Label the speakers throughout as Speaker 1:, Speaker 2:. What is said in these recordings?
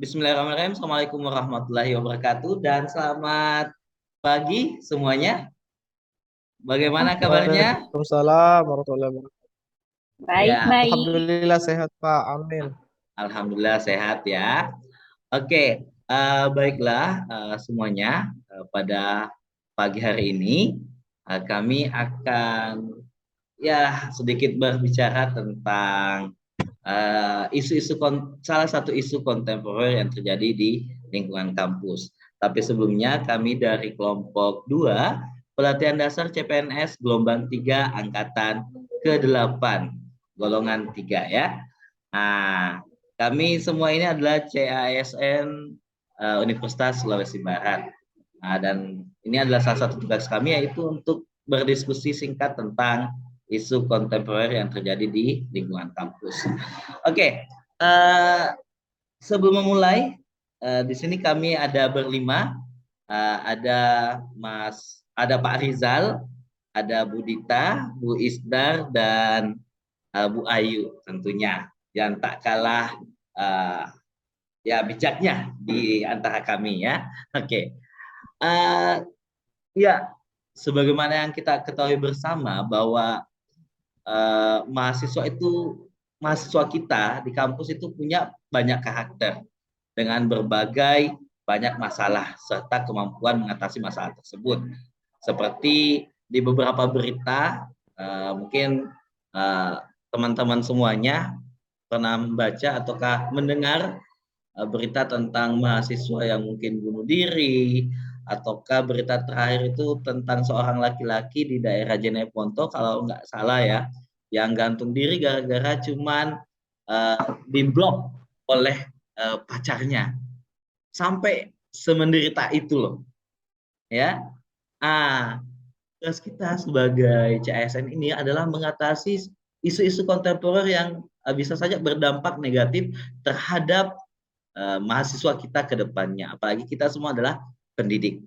Speaker 1: Bismillahirrahmanirrahim. Assalamualaikum warahmatullahi wabarakatuh dan selamat pagi semuanya. Bagaimana kabarnya?
Speaker 2: Waalaikumsalam warahmatullahi wabarakatuh.
Speaker 1: Ya,
Speaker 3: Baik-baik.
Speaker 2: Alhamdulillah sehat Pak, amin.
Speaker 1: alhamdulillah sehat ya. Oke, baiklah semuanya. Pada pagi hari ini kami akan sedikit berbicara tentang salah satu isu kontemporer yang terjadi di lingkungan kampus. Tapi sebelumnya kami dari kelompok 2 pelatihan dasar CPNS gelombang 3 angkatan ke-8 golongan 3 ya. Nah, kami semua ini adalah CASN Universitas Sulawesi Barat. Nah, dan ini adalah salah satu tugas kami yaitu untuk berdiskusi singkat tentang isu kontemporer yang terjadi di lingkungan kampus. Oke, sebelum memulai, di sini kami ada berlima, ada Pak Rizal, ada Bu Dita, Bu Isdar, dan Bu Ayu tentunya yang tak kalah bijaknya di antara kami ya. Oke, ya sebagaimana yang kita ketahui bersama bahwa mahasiswa kita di kampus itu punya banyak karakter dengan berbagai banyak masalah serta kemampuan mengatasi masalah tersebut. Seperti di beberapa berita, mungkin teman-teman semuanya pernah membaca ataukah mendengar berita tentang mahasiswa yang mungkin bunuh diri, ataukah berita terakhir itu tentang seorang laki-laki di daerah Jeneponto kalau nggak salah ya, yang gantung diri gara-gara cuman diblok oleh pacarnya. Sampai semenderita itu loh. Ya. Terus kita sebagai CASN ini adalah mengatasi isu-isu kontemporer yang bisa saja berdampak negatif terhadap mahasiswa kita ke depannya. Apalagi kita semua adalah pendidik.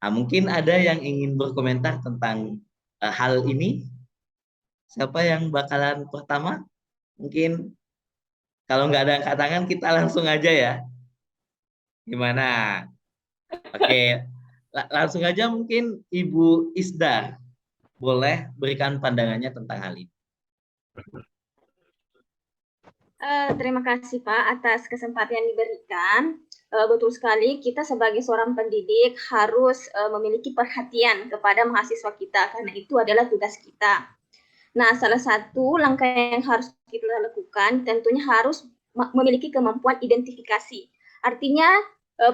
Speaker 1: Mungkin ada yang ingin berkomentar tentang hal ini. Siapa yang bakalan pertama? Mungkin kalau nggak ada angkat tangan kita langsung aja ya. Gimana? Oke, langsung aja mungkin Ibu Isdar boleh berikan pandangannya tentang hal ini.
Speaker 3: Terima kasih Pak atas kesempatan yang diberikan. Betul sekali, kita sebagai seorang pendidik harus memiliki perhatian kepada mahasiswa kita karena itu adalah tugas kita. Nah, salah satu langkah yang harus kita lakukan tentunya harus memiliki kemampuan identifikasi. Artinya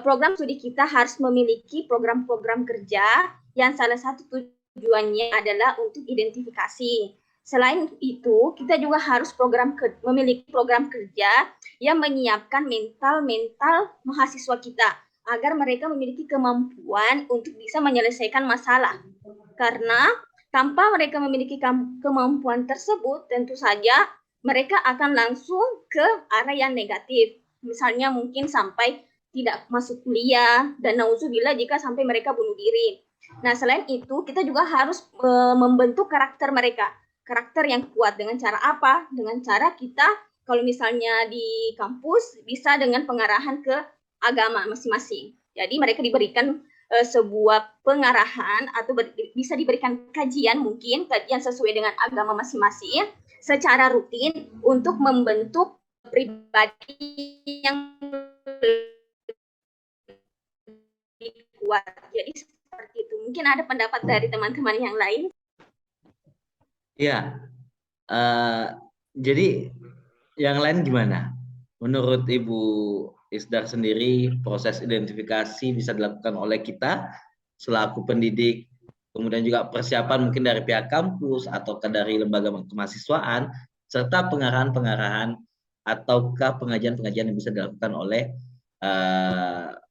Speaker 3: program studi kita harus memiliki program-program kerja yang salah satu tujuannya adalah untuk identifikasi. Selain itu, kita juga harus memiliki program kerja yang menyiapkan mental mahasiswa kita agar mereka memiliki kemampuan untuk bisa menyelesaikan masalah. Karena tanpa mereka memiliki kemampuan tersebut, tentu saja mereka akan langsung ke arah yang negatif. Misalnya mungkin sampai tidak masuk kuliah dan nauzubillah jika sampai mereka bunuh diri. Nah, selain itu kita juga harus membentuk karakter mereka. Karakter yang kuat dengan cara apa? Dengan cara kita kalau misalnya di kampus bisa dengan pengarahan ke agama masing-masing. Jadi mereka diberikan sebuah pengarahan atau bisa diberikan kajian sesuai dengan agama masing-masing secara rutin untuk membentuk pribadi yang lebih kuat. Jadi seperti itu. Mungkin ada pendapat dari teman-teman yang lain.
Speaker 1: Ya, jadi yang lain gimana? Menurut Ibu Isdar sendiri, proses identifikasi bisa dilakukan oleh kita selaku pendidik, kemudian juga persiapan mungkin dari pihak kampus ataukah dari lembaga kemahasiswaan, serta pengarahan-pengarahan ataukah pengajian-pengajian yang bisa dilakukan oleh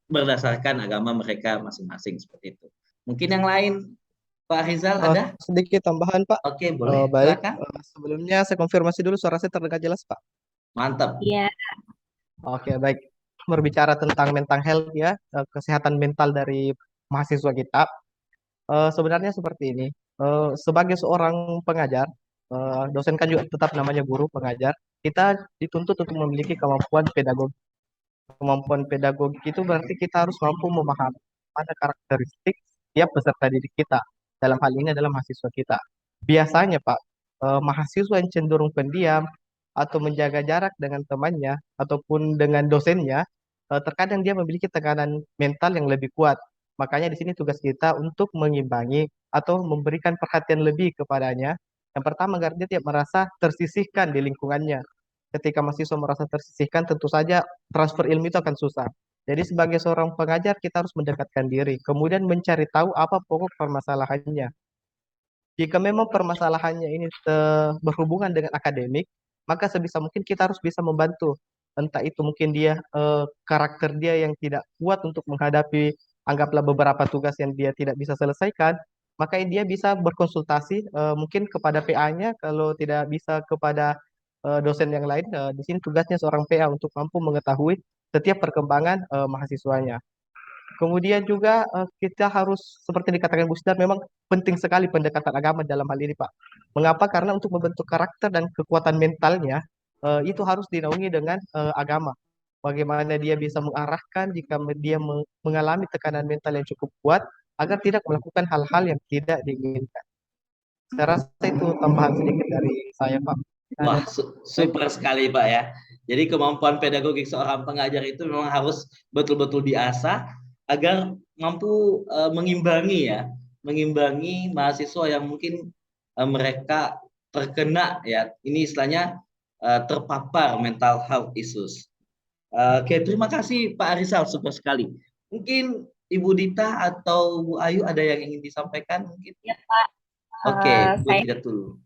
Speaker 1: berdasarkan agama mereka masing-masing seperti itu. Mungkin yang lain, Pak Rizal ada?
Speaker 2: Sedikit tambahan Pak.
Speaker 1: Oke, boleh.
Speaker 2: Baik,
Speaker 1: Silakan.
Speaker 2: sebelumnya saya konfirmasi dulu suara saya terdengar jelas Pak.
Speaker 1: Mantap.
Speaker 3: Iya.
Speaker 2: Oke, baik. Berbicara tentang mental health ya, kesehatan mental dari mahasiswa kita. Sebenarnya seperti ini. Sebagai seorang pengajar, dosen kan juga tetap namanya guru pengajar. Kita dituntut untuk memiliki kemampuan pedagogi. Kemampuan pedagogik itu berarti kita harus mampu memahami pada karakteristik setiap peserta didik kita. Dalam hal ini adalah mahasiswa kita. Biasanya, Pak, mahasiswa yang cenderung pendiam atau menjaga jarak dengan temannya ataupun dengan dosennya, terkadang dia memiliki tekanan mental yang lebih kuat. Makanya di sini tugas kita untuk mengimbangi atau memberikan perhatian lebih kepadanya. Yang pertama, agar dia tidak merasa tersisihkan di lingkungannya. Ketika mahasiswa merasa tersisihkan, tentu saja transfer ilmu itu akan susah. Jadi sebagai seorang pengajar kita harus mendekatkan diri, kemudian mencari tahu apa pokok permasalahannya. Jika memang permasalahannya ini berhubungan dengan akademik, maka sebisa mungkin kita harus bisa membantu. Entah itu mungkin dia karakter dia yang tidak kuat untuk menghadapi anggaplah beberapa tugas yang dia tidak bisa selesaikan, maka dia bisa berkonsultasi mungkin kepada PA-nya kalau tidak bisa kepada dosen yang lain. Di sini tugasnya seorang PA untuk mampu mengetahui setiap perkembangan mahasiswanya. Kemudian juga kita harus seperti dikatakan Bu Sidar, memang penting sekali pendekatan agama dalam hal ini, Pak. Mengapa? Karena untuk membentuk karakter dan kekuatan mentalnya itu harus dinaungi dengan agama. Bagaimana dia bisa mengarahkan jika dia mengalami tekanan mental yang cukup kuat agar tidak melakukan hal-hal yang tidak diinginkan. Saya rasa itu tambahan sedikit dari saya, Pak. Ada
Speaker 1: Wah, super sekali Pak ya. Jadi kemampuan pedagogik seorang pengajar itu memang harus betul-betul diasah agar mampu mengimbangi ya, mengimbangi mahasiswa yang mungkin mereka terkena ya, ini istilahnya terpapar mental health issues. Oke, terima kasih Pak Arizal, super sekali. Mungkin Ibu Dita atau Bu Ayu ada yang ingin disampaikan mungkin?
Speaker 4: Ya Pak,
Speaker 1: Oke, Bu
Speaker 4: saya
Speaker 1: Dita dulu.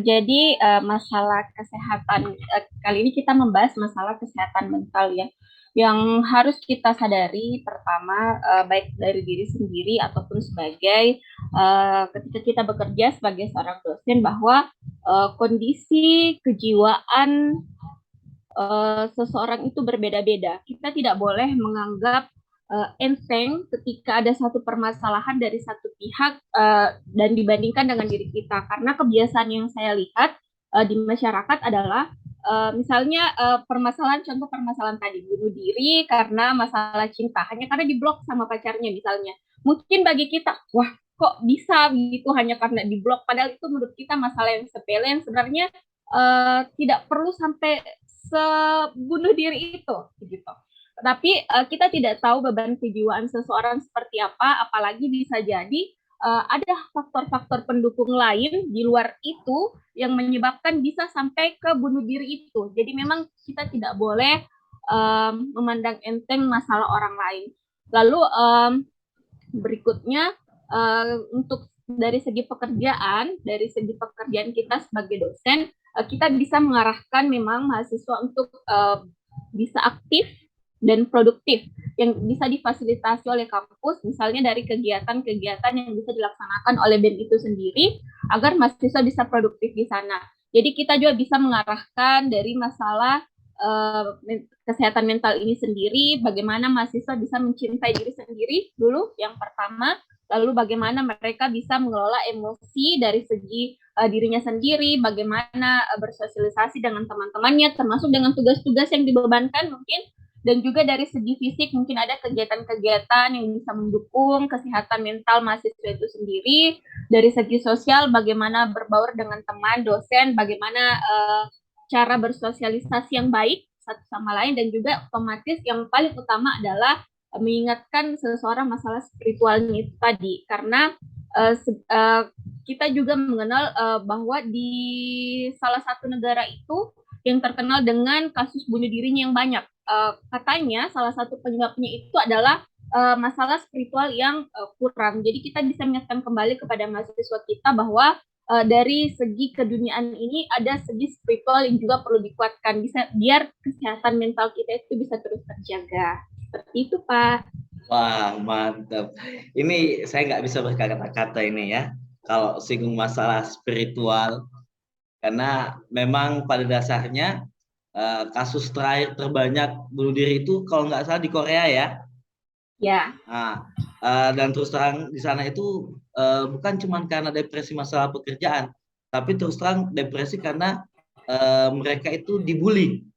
Speaker 4: jadi masalah kesehatan kali ini kita membahas masalah kesehatan mental ya, yang harus kita sadari pertama baik dari diri sendiri ataupun sebagai ketika kita bekerja sebagai seorang dosen bahwa kondisi kejiwaan seseorang itu berbeda-beda. Kita tidak boleh menganggap enteng ketika ada satu permasalahan dari satu pihak dan dibandingkan dengan diri kita, karena kebiasaan yang saya lihat di masyarakat adalah misalnya contoh permasalahan tadi bunuh diri karena masalah cinta, hanya karena diblok sama pacarnya misalnya. Mungkin bagi kita, wah kok bisa gitu hanya karena diblok, padahal itu menurut kita masalah yang sepele yang sebenarnya tidak perlu sampai sebunuh diri itu gitu. Tapi kita tidak tahu beban kejiwaan seseorang seperti apa, apalagi bisa jadi ada faktor-faktor pendukung lain di luar itu yang menyebabkan bisa sampai ke bunuh diri itu. Jadi memang kita tidak boleh memandang enteng masalah orang lain. Lalu berikutnya untuk dari segi pekerjaan kita sebagai dosen, kita bisa mengarahkan memang mahasiswa untuk bisa aktif dan produktif yang bisa difasilitasi oleh kampus, misalnya dari kegiatan-kegiatan yang bisa dilaksanakan oleh BEM itu sendiri agar mahasiswa bisa produktif di sana. Jadi kita juga bisa mengarahkan dari masalah kesehatan mental ini sendiri, bagaimana mahasiswa bisa mencintai diri sendiri dulu yang pertama, lalu bagaimana mereka bisa mengelola emosi dari segi dirinya sendiri, bagaimana bersosialisasi dengan teman-temannya, termasuk dengan tugas-tugas yang dibebankan mungkin, dan juga dari segi fisik mungkin ada kegiatan-kegiatan yang bisa mendukung kesehatan mental mahasiswa itu sendiri. Dari segi sosial, bagaimana berbaur dengan teman, dosen, bagaimana cara bersosialisasi yang baik satu sama lain, dan juga otomatis yang paling utama adalah mengingatkan seseorang masalah spiritualnya itu tadi, karena kita juga mengenal bahwa di salah satu negara itu yang terkenal dengan kasus bunuh dirinya yang banyak. Katanya salah satu penyebabnya itu adalah masalah spiritual yang kurang. Jadi kita bisa mengingatkan kembali kepada mahasiswa kita bahwa dari segi keduniaan ini ada segi spiritual yang juga perlu dikuatkan, bisa biar kesehatan mental kita itu bisa terus terjaga. Seperti itu, Pak.
Speaker 1: Wah, mantap. Ini saya nggak bisa berkata-kata ini ya, kalau singgung masalah spiritual, karena memang pada dasarnya kasus terakhir terbanyak bunuh diri itu kalau nggak salah di Korea ya.
Speaker 4: Ya.
Speaker 1: Nah, dan terus terang di sana itu bukan cuma karena depresi masalah pekerjaan, tapi terus terang depresi karena mereka itu dibully.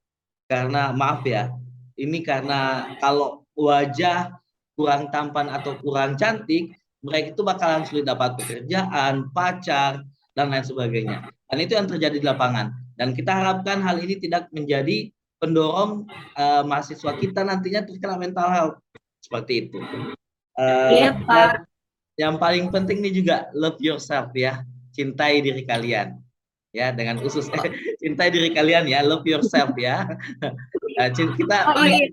Speaker 1: Karena maaf ya, ini karena kalau wajah kurang tampan atau kurang cantik, mereka itu bakalan sulit dapat pekerjaan, pacar, dan lain sebagainya. Dan itu yang terjadi di lapangan. Dan kita harapkan hal ini tidak menjadi pendorong mahasiswa kita nantinya terkena mental health seperti itu.
Speaker 4: Iya, Pak.
Speaker 1: Dan yang paling penting nih juga love yourself ya, cintai diri kalian ya, dengan khusus cintai diri kalian ya, love yourself ya. Kita
Speaker 4: Oh iya.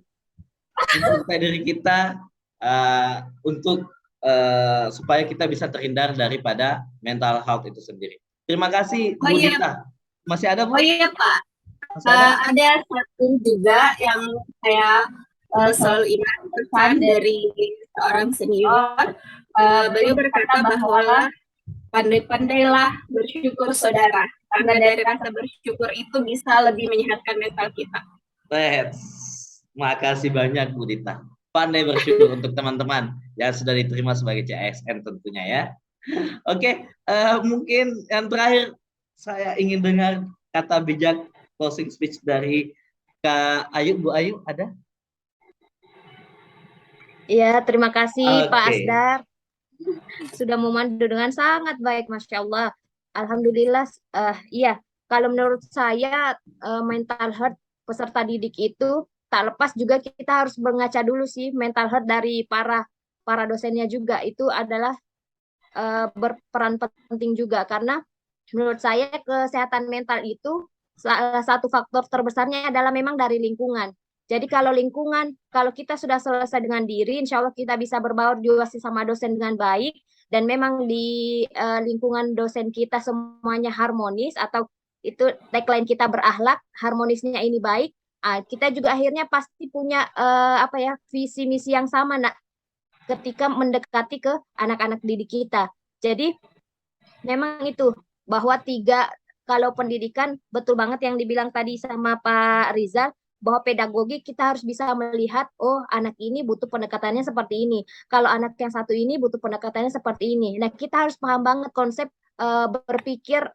Speaker 1: mencintai diri kita untuk supaya kita bisa terhindar daripada mental health itu sendiri. Terima kasih
Speaker 4: Oh
Speaker 1: Bu
Speaker 4: iya.
Speaker 1: Dita. Masih ada Bu?
Speaker 4: Oh iya, Pak.
Speaker 1: Masih ada?
Speaker 4: Ada satu juga yang saya selalu ingat pesan dari seorang senior. Beliau berkata bahwa pandai-pandailah bersyukur saudara, karena dari rasa bersyukur itu bisa lebih menyehatkan mental kita.
Speaker 1: Makasih banyak Bu Dita. Pandai bersyukur untuk teman-teman yang sudah diterima sebagai CASN tentunya ya. Oke, mungkin yang terakhir saya ingin dengar kata bijak closing speech dari Kak Ayu. Bu Ayu ada?
Speaker 3: Ya, terima kasih Pak
Speaker 1: Oke.
Speaker 3: Asdar. Sudah memandu dengan sangat baik, Masya Allah. Alhamdulillah, iya. Kalau menurut saya, mental health peserta didik itu tak lepas juga kita harus mengaca dulu sih mental health dari para dosennya juga. Itu adalah berperan penting juga, karena menurut saya kesehatan mental itu salah satu faktor terbesarnya adalah memang dari lingkungan. Jadi kalau lingkungan, kalau kita sudah selesai dengan diri, insya Allah kita bisa berbaur juga sama dosen dengan baik, dan memang di lingkungan dosen kita semuanya harmonis, atau itu tagline kita berakhlak, harmonisnya ini baik, kita juga akhirnya pasti punya visi misi yang sama nak, ketika mendekati ke anak-anak didik kita. Jadi memang itu bahwa kalau pendidikan betul banget yang dibilang tadi sama Pak Rizal, bahwa pedagogi kita harus bisa melihat, oh anak ini butuh pendekatannya seperti ini, kalau anak yang satu ini butuh pendekatannya seperti ini. Nah, kita harus paham banget konsep berpikir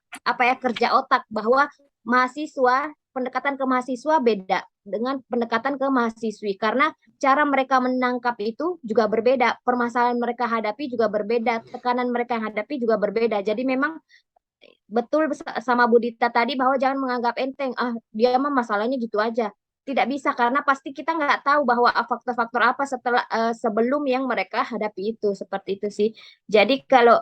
Speaker 3: kerja otak, bahwa mahasiswa, pendekatan ke mahasiswa beda dengan pendekatan ke mahasiswi, karena cara mereka menangkap itu juga berbeda, permasalahan mereka hadapi juga berbeda, tekanan mereka hadapi juga berbeda. Jadi memang betul sama Bu Dita tadi, bahwa jangan menganggap enteng, dia mah masalahnya gitu aja. Tidak bisa, karena pasti kita nggak tahu bahwa faktor-faktor apa sebelum yang mereka hadapi itu, seperti itu sih. Jadi kalau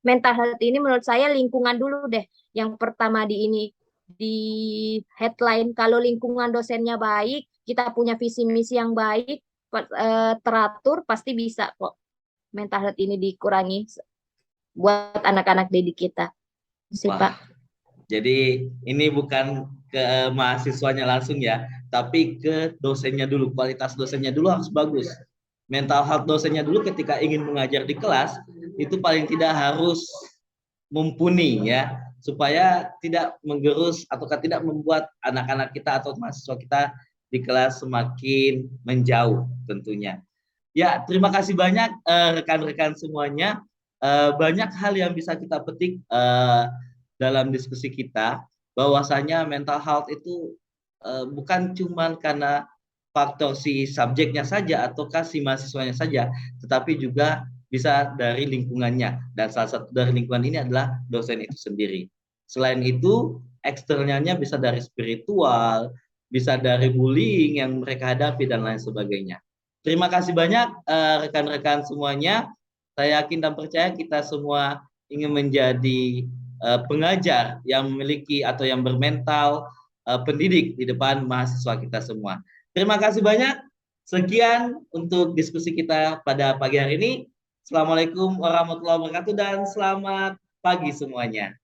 Speaker 3: mental health ini menurut saya lingkungan dulu deh. Yang pertama di headline, kalau lingkungan dosennya baik, kita punya visi misi yang baik, teratur, pasti bisa kok mental health ini dikurangi buat anak-anak didik kita. Sih, Pak.
Speaker 1: Jadi ini bukan ke mahasiswanya langsung ya, tapi ke dosennya dulu. Kualitas dosennya dulu harus bagus. Mental health dosennya dulu ketika ingin mengajar di kelas, itu paling tidak harus mumpuni ya, supaya tidak menggerus atau tidak membuat anak-anak kita atau mahasiswa kita di kelas semakin menjauh tentunya. Ya, terima kasih banyak rekan-rekan semuanya. Banyak hal yang bisa kita petik dalam diskusi kita, bahwasanya mental health itu bukan cuma karena faktor si subjeknya saja ataukah si mahasiswanya saja, tetapi juga bisa dari lingkungannya, dan salah satu dari lingkungan ini adalah dosen itu sendiri. Selain itu, eksternalnya bisa dari spiritual, bisa dari bullying yang mereka hadapi dan lain sebagainya. Terima kasih banyak rekan-rekan semuanya. Saya yakin dan percaya kita semua ingin menjadi pengajar yang memiliki atau yang bermental pendidik di depan mahasiswa kita semua. Terima kasih banyak. Sekian untuk diskusi kita pada pagi hari ini. Assalamualaikum warahmatullahi wabarakatuh dan selamat pagi semuanya.